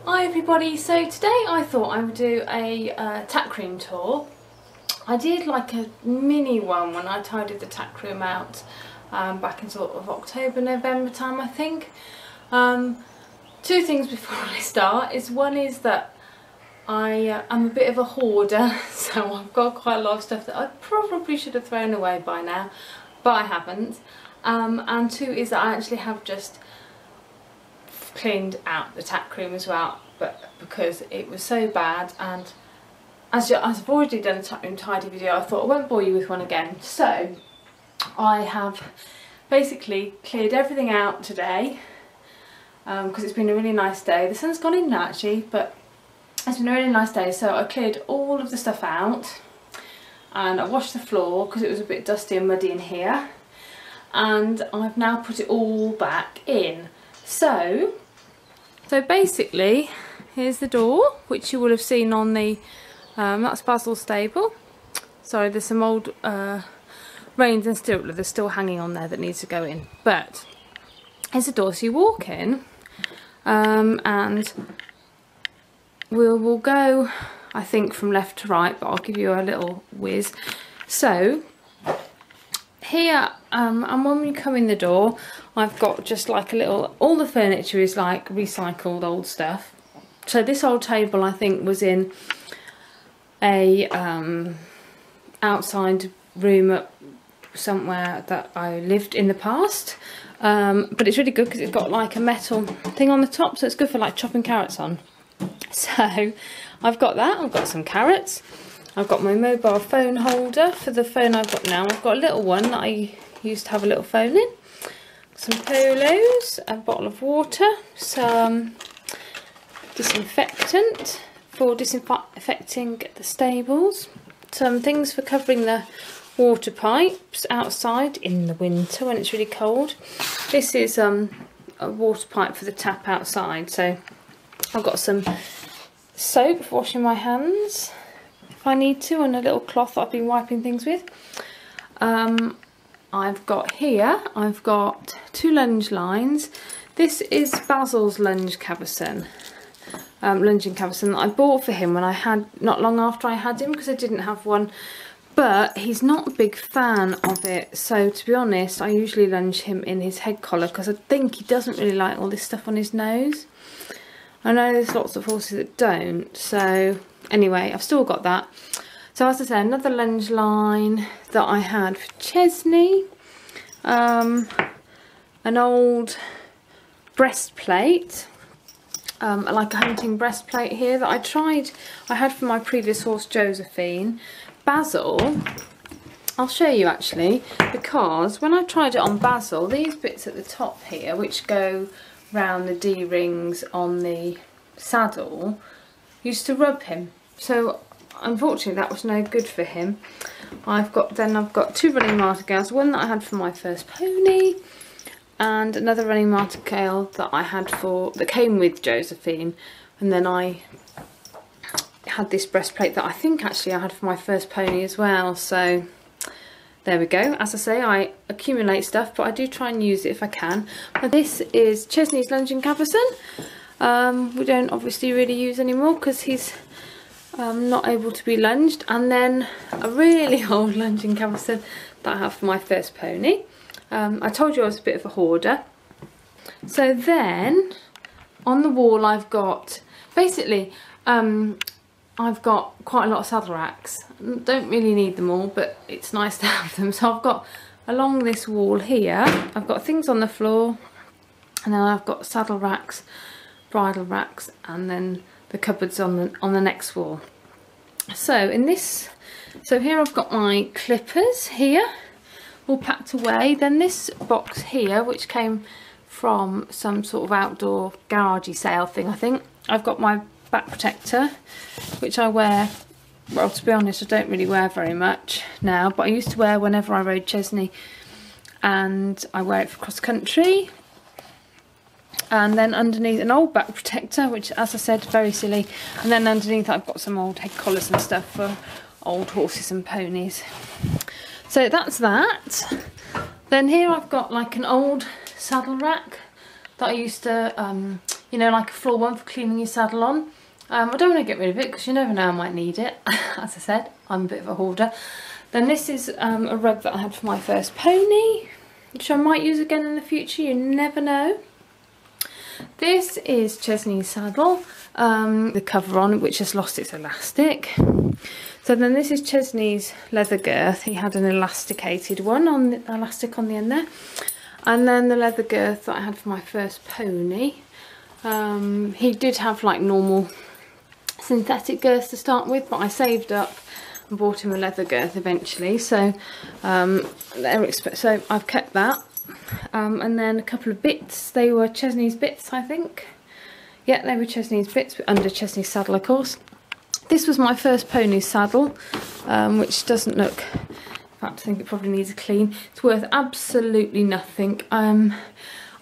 Hi everybody, so today I thought I would do a tackroom tour. I did like a mini one when I tidied the tackroom out back in sort of October, November time I think. Two things before I start is one is that I'm a bit of a hoarder, so I've got quite a lot of stuff that I probably should have thrown away by now, but I haven't. And two is that I actually have just cleaned out the tackroom as well, but because it was so bad, and as I've already done a tackroom tidy video, I thought I won't bore you with one again. So I have basically cleared everything out today because it's been a really nice day. The sun's gone in now actually, but it's been a really nice day. So I cleared all of the stuff out and I washed the floor because it was a bit dusty and muddy in here, and I've now put it all back in. So basically, here's the door, which you will have seen on the, that's Basil's stable. Sorry, there's some old reins and stirrup leather still hanging on there that needs to go in. But here's the door, so you walk in, and we'll go, I think, from left to right, but I'll give you a little whiz. So here, and when we come in the door, I've got just like a little, all the furniture is like recycled old stuff. So this old table I think was in a outside room up somewhere that I lived in the past, but it's really good because it's got like a metal thing on the top, so it's good for like chopping carrots on. So I've got that, I've got some carrots, I've got my mobile phone holder for the phone I've got now. I've got a little one that I used to have a little phone in, some polos, a bottle of water, some disinfectant for disinfecting the stables, some things for covering the water pipes outside in the winter when it's really cold. This is a water pipe for the tap outside, so I've got some soap for washing my hands if I need to, and a little cloth that I've been wiping things with. I've got here, I've got two lunge lines. This is Basil's lunging cavesson that I bought for him when I had, not long after I had him, because I didn't have one, but he's not a big fan of it. So to be honest, I usually lunge him in his head collar because I think he doesn't really like all this stuff on his nose. I know there's lots of horses that don't, so anyway, I've still got that. So as I say, another lunge line that I had for Chesney, an old breastplate, like a hunting breastplate here that I had for my previous horse Josephine. Basil, I'll show you actually, because when I tried it on Basil, these bits at the top here, which go round the D-rings on the saddle, used to rub him. So unfortunately that was no good for him. I've got two running martingales, one that I had for my first pony, and another running martingale that I had that came with Josephine, and then I had this breastplate that I think actually I had for my first pony as well. So there we go. As I say, I accumulate stuff, but I do try and use it if I can. And this is Chesney's lunging cavesson. We don't obviously really use anymore because he's not able to be lunged. And then a really old lunging cavesson that I have for my first pony. I told you I was a bit of a hoarder. So then on the wall I've got, basically, I've got quite a lot of saddle racks. Don't really need them all, but it's nice to have them. So I've got, along this wall here, I've got things on the floor, and then I've got saddle racks, bridle racks, and then the cupboards on the next wall. So here I've got my clippers here, all packed away. Then this box here, which came from some sort of outdoor garagey sale thing, I think. I've got my back protector, which I wear, well, to be honest, I don't really wear very much now, but I used to wear whenever I rode Chesney, and I wear it for cross country. And then underneath, an old back protector, which, as I said, very silly. And then underneath I've got some old head collars and stuff for old horses and ponies. So that's that. Then here I've got like an old saddle rack that I used to you know, like a floor one for cleaning your saddle on. I don't want to get rid of it because you never know, I might need it. As I said, I'm a bit of a hoarder. Then this is a rug that I had for my first pony, which I might use again in the future, you never know. This is Chesney's saddle, the cover on which has lost its elastic. So then this is Chesney's leather girth. He had an elasticated one, on the elastic on the end there. And then the leather girth that I had for my first pony. He did have like normal synthetic girths to start with, but I saved up and bought him a leather girth eventually. So so I've kept that. And then a couple of bits. They were Chesney's bits, I think. Yeah, they were Chesney's bits, under Chesney's saddle, of course. This was my first pony's saddle, which doesn't look, in fact I think it probably needs a clean. It's worth absolutely nothing.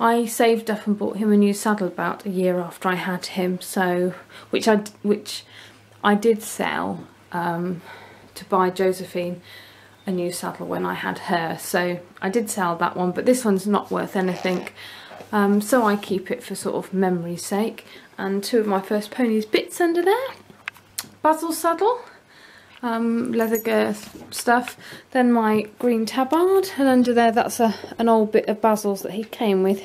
I saved up and bought him a new saddle about a year after I had him, so which I did sell to buy Josephine a new saddle when I had her. So I did sell that one, but this one's not worth anything. So I keep it for sort of memory's sake. And two of my first pony's bits under there. Basil saddle, leather girth stuff, then my green tabard, and under there that's an old bit of Basil's that he came with.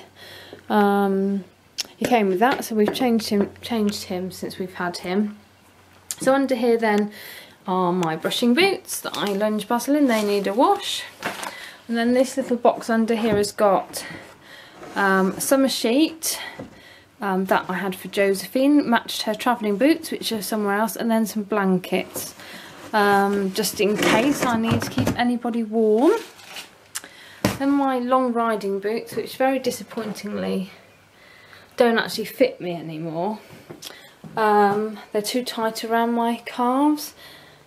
He came with that, so we've changed him since we've had him. So under here then are my brushing boots that I lunge Basil in, they need a wash. And then this little box under here has got a summer sheet that I had for Josephine, matched her travelling boots, which are somewhere else, and then some blankets, just in case I need to keep anybody warm. Then my long riding boots, which very disappointingly don't actually fit me anymore. They're too tight around my calves,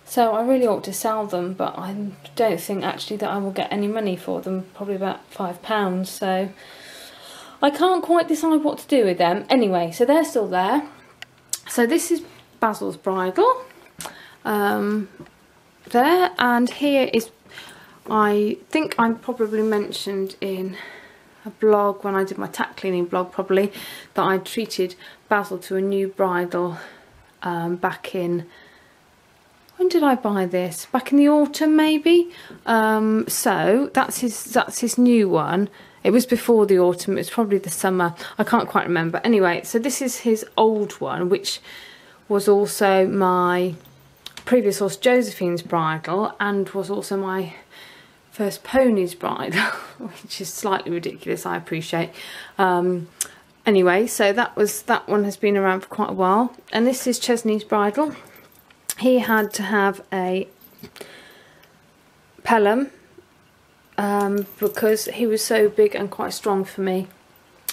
so I really ought to sell them, but I don't think actually that I will get any money for them, probably about £5, so I can't quite decide what to do with them. Anyway, so they're still there. So this is Basil's bridle. There, and here is, I think I probably mentioned in a blog when I did my tack cleaning blog probably, that I treated Basil to a new bridle back in, when did I buy this? Back in the autumn maybe? So that's his new one. It was before the autumn, it was probably the summer, I can't quite remember. Anyway, so this is his old one, which was also my previous horse Josephine's bridle, and was also my first pony's bridle, which is slightly ridiculous, I appreciate. Anyway, so that one has been around for quite a while. And this is Chesney's bridle. He had to have a Pelham, because he was so big and quite strong for me.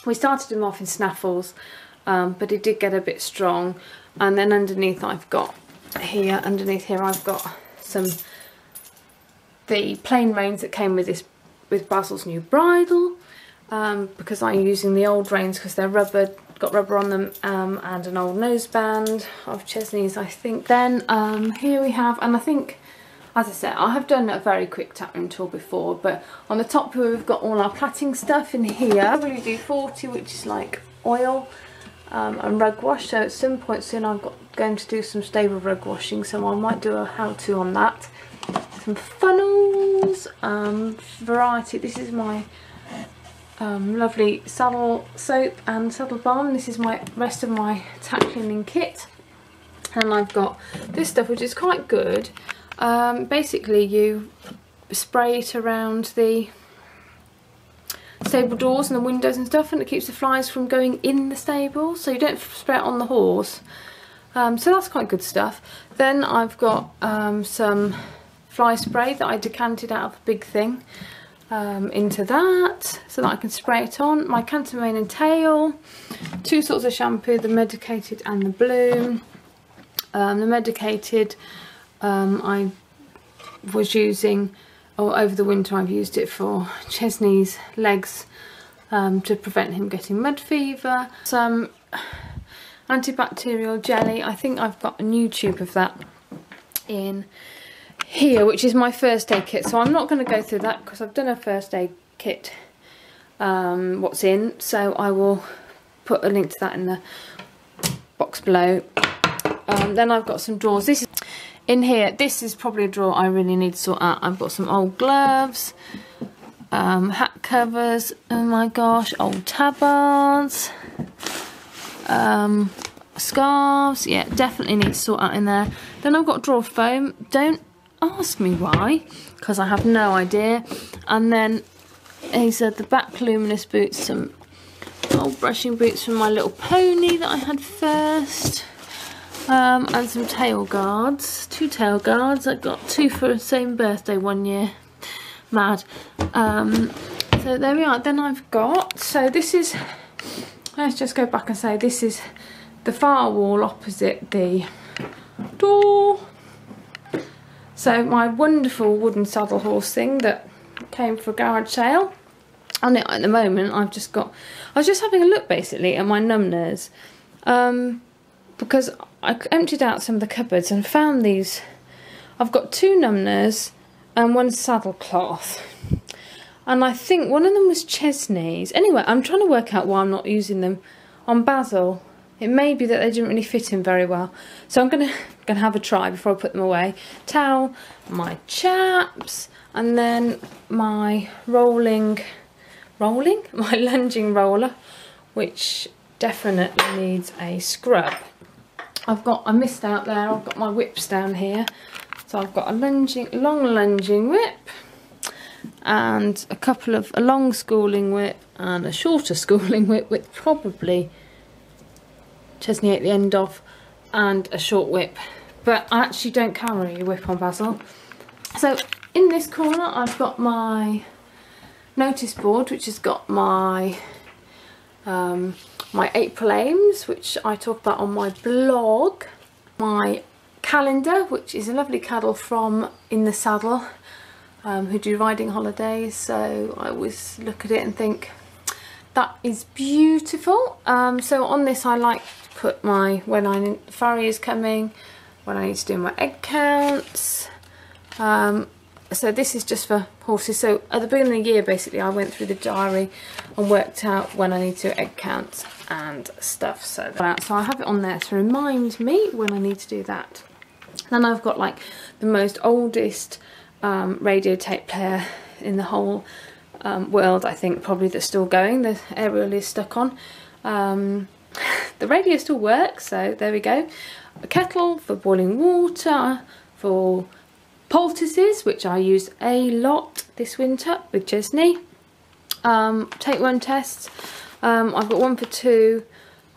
We started him off in snaffles, but he did get a bit strong. And then underneath I've got here, I've got the plain reins that came with Basil's new bridle, because I'm using the old reins because they're got rubber on them, and an old noseband of Chesney's, I think. Then here we have, and I think, as I said, I have done a very quick tackroom tour before, but on the top here we've got all our plaiting stuff in here. I probably do 40, which is like oil and rug wash, so at some point soon I'm going to do some stable rug washing, so I might do a how-to on that. Some funnels, variety. This is my lovely saddle soap and saddle balm. This is my rest of my tack cleaning kit, and I've got this stuff which is quite good. Basically you spray it around the stable doors and the windows and stuff, and it keeps the flies from going in the stable, so you don't spray it on the horse. So that's quite good stuff. Then I've got some fly spray that I decanted out of a big thing into that, so that I can spray it on. My canter mane and tail, two sorts of shampoo, the medicated and the bloom. The medicated I was using, or over the winter I've used it for Chesney's legs, to prevent him getting mud fever. Some antibacterial jelly, I think I've got a new tube of that in here, which is my first aid kit, so I'm not going to go through that because I've done a first aid kit, what's in, so I will put a link to that in the box below. Then I've got some drawers. This is in here. This is probably a drawer I really need to sort out. I've got some old gloves, hat covers, oh my gosh, old tabards, scarves. Yeah, definitely need to sort out in there. Then I've got drawer foam. Don't ask me why, because I have no idea. And then these are the back luminous boots, some old brushing boots from My Little Pony that I had first. And some tail guards, 2 tail guards. I got 2 for the same birthday one year. Mad. So there we are. Then I've got, so this is, let's just go back and say this is the far wall opposite the door. So my wonderful wooden saddle horse thing that came for a garage sale. On it at the moment, I was just having a look basically at my numnahs. Because I emptied out some of the cupboards and found these. I've got 2 numnahs and 1 saddlecloth. And I think one of them was Chesney's. Anyway, I'm trying to work out why I'm not using them on Basil. It may be that they didn't really fit him very well. So I'm gonna have a try before I put them away. Towel, my chaps, and then my my lunging roller, which definitely needs a scrub. I missed out there, I've got my whips down here. So I've got a long lunging whip, and a long schooling whip and a shorter schooling whip with probably Chesney at the end of, and a short whip. But I actually don't carry a whip on Basil. So in this corner I've got my notice board, which has got my my April aims, which I talk about on my blog, my calendar, which is a lovely cadle from In the Saddle, who do riding holidays, so I always look at it and think that is beautiful. So on this I like to put my when farrier is coming, when I need to do my egg counts. So this is just for horses. So at the beginning of the year basically I went through the diary and worked out when I need to do egg counts and stuff. So I have it on there to remind me when I need to do that. Then I've got like the most oldest radio tape player in the whole world, I think, probably, that's still going. The aerial is stuck on. The radio still works, so there we go. A kettle for boiling water, for poultices, which I used a lot this winter with Chesney. Take 1 tests. I've got 1 for 2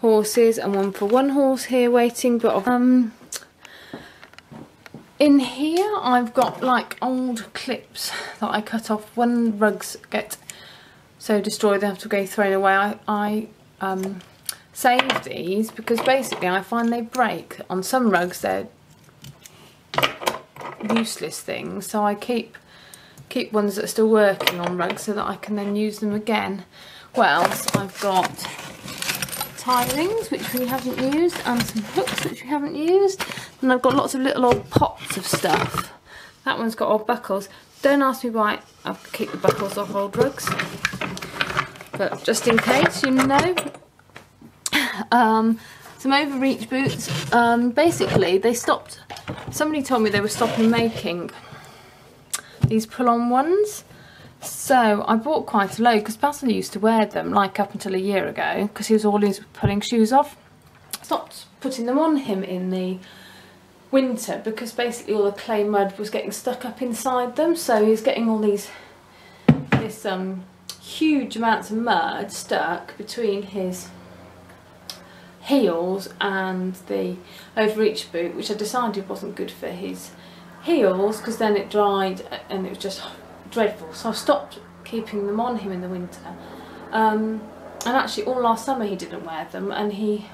horses and 1 for 1 horse here waiting, but in here I've got like old clips that I cut off when rugs get so destroyed they have to go thrown away. I save these because basically I find they break. On some rugs they're useless things, so I keep ones that are still working on rugs so that I can then use them again. Well, I've got tie rings which we haven't used, and some hooks which we haven't used, and I've got lots of little old pots of stuff. That one's got old buckles. Don't ask me why I keep the buckles off old rugs, but just in case, you know. Some overreach boots. Basically they stopped, somebody told me they were stopping making these pull-on ones, so I bought quite a load because Basil used to wear them like up until a year ago because he was always pulling shoes off. Stopped putting them on him in the winter because basically all the clay mud was getting stuck up inside them, so he's getting all this huge amounts of mud stuck between his heels and the overreach boot, which I decided wasn't good for his heels because then it dried and it was just dreadful. So I stopped keeping them on him in the winter, and actually all last summer he didn't wear them, and he,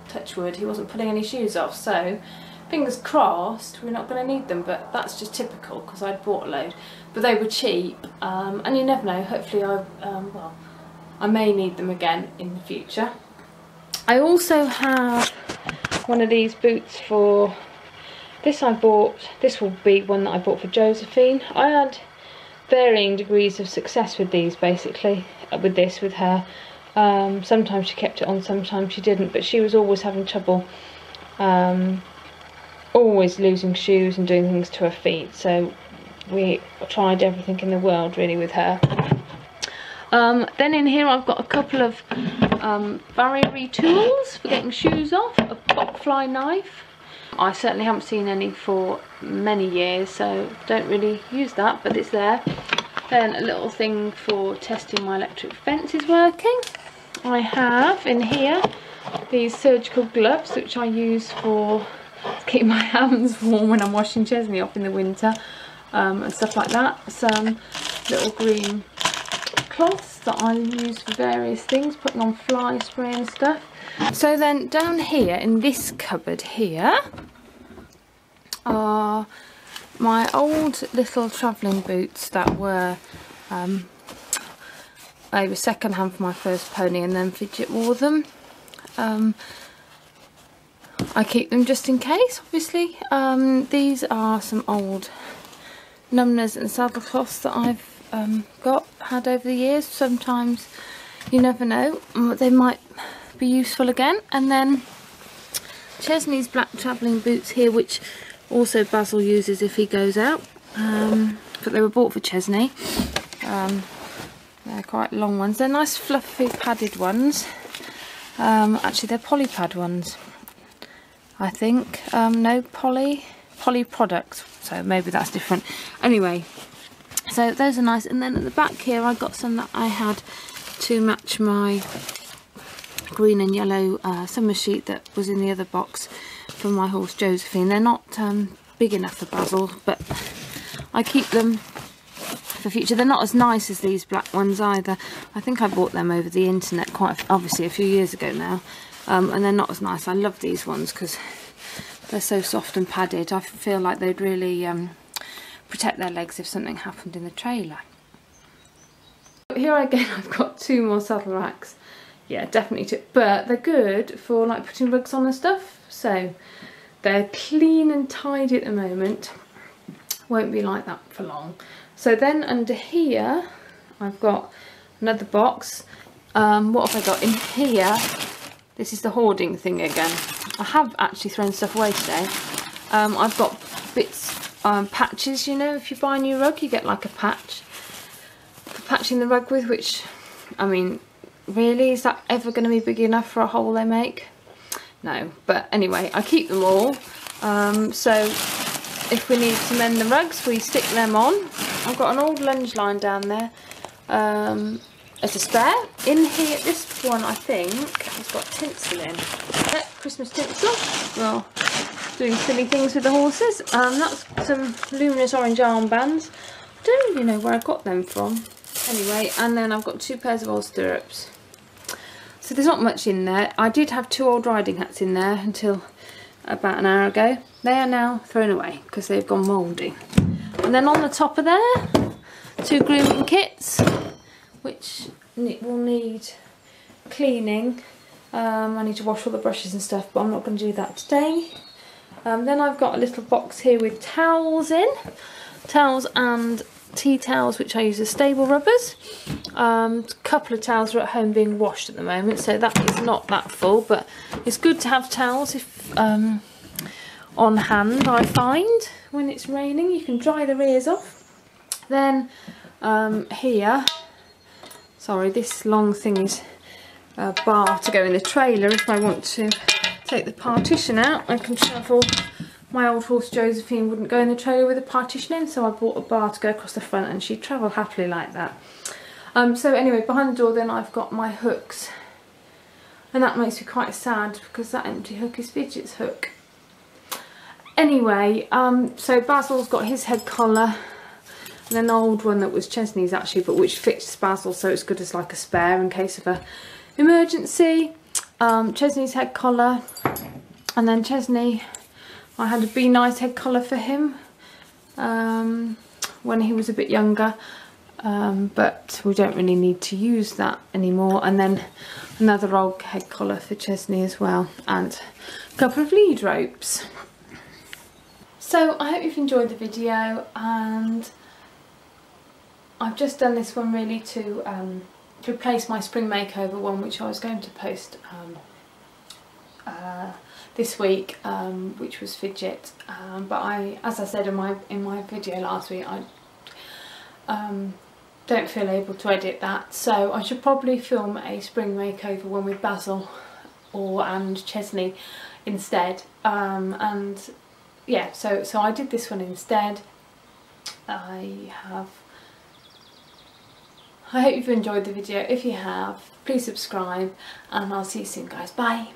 touch wood, he wasn't putting any shoes off, so fingers crossed we're not going to need them, but that's just typical because I'd bought a load, but they were cheap, and you never know, hopefully well, I may need them again in the future. I also have one of these boots for this. This will be one that I bought for Josephine. I had varying degrees of success with these basically, with her Sometimes she kept it on, sometimes she didn't, but she was always having trouble, always losing shoes and doing things to her feet, so we tried everything in the world really with her. Then in here I've got a couple of barrier tools for getting shoes off, a botfly knife. I certainly haven't seen any for many years, so don't really use that, but it's there. Then a little thing for testing my electric fence is working. I have in here these surgical gloves which I use to keep my hands warm when I'm washing Chesney off in the winter, and stuff like that. Some little green cloths that I use for various things, putting on fly spray and stuff. So then down here in this cupboard here are my old little travelling boots that were they were second hand for my first pony, and then Fidget wore them. I keep them just in case, obviously. These are some old numbness and saddle cloths that I've had over the years. Sometimes you never know, they might be useful again. And then Chesney's black travelling boots here, which also Basil uses if he goes out, but they were bought for Chesney. They're quite long ones. They're nice fluffy padded ones. Actually they're polypad ones, I think. No, poly products, so maybe that's different. Anyway, so those are nice. And then at the back here I got some that I had to match my green and yellow summer sheet that was in the other box from my horse Josephine. They're not big enough for Basil, but I keep them for future. They're not as nice as these black ones either. I think I bought them over the internet obviously a few years ago now, and they're not as nice. I love these ones because they're so soft and padded. I feel like they'd really protect their legs if something happened in the trailer. Here again I've got two more saddle racks. Yeah, definitely two, but they're good for like putting rugs on and stuff, so they're clean and tidy at the moment. Won't be like that for long. So then under here I've got another box. What have I got in here? This is the hoarding thing again. I have actually thrown stuff away today. I've got bits, patches, you know, if you buy a new rug you get like a patch for patching the rug with, which, I mean, really, is that ever going to be big enough for a hole they make? No, but anyway, I keep them all. So if we need to mend the rugs, we stick them on. I've got an old lunge line down there as a spare. In here, this one I think has got tinsel in. Yeah, Christmas tinsel. Well, doing silly things with the horses. That's some luminous orange armbands. I don't really know where I got them from. Anyway, and then I've got two pairs of old stirrups. So there's not much in there. I did have two old riding hats in there until about an hour ago. They are now thrown away because they've gone mouldy. And then on the top of there, two grooming kits, which will need cleaning. I need to wash all the brushes and stuff, but I'm not going to do that today. Then I've got a little box here with towels in. Towels and tea towels, which I use as stable rubbers. A couple of towels are at home being washed at the moment, so that is not that full, but it's good to have towels if on hand, I find, when it's raining. You can dry the ears off. Then here, sorry, this long thing is a bar to go in the trailer if I want to take the partition out. I can travel. My old horse Josephine wouldn't go in the trailer with a partition in, so I bought a bar to go across the front, and she'd travel happily like that. So anyway, behind the door then I've got my hooks, and that makes me quite sad because that empty hook is Fidget's hook. Anyway, so Basil's got his head collar, and an old one that was Chesney's actually, but which fits Basil, so it's good as like a spare in case of a emergency. Chesney's head collar, and then Chesney, I had a Be Nice head collar for him when he was a bit younger, but we don't really need to use that anymore. And then another old head collar for Chesney as well, and a couple of lead ropes. So I hope you've enjoyed the video, and I've just done this one really to to replace my spring makeover one, which I was going to post this week, which was fidget, but as I said in my video last week, I don't feel able to edit that, so I should probably film a spring makeover one with Basil and Chesney instead, and yeah, so I did this one instead. I hope you've enjoyed the video. If you have, please subscribe, and I'll see you soon, guys. Bye.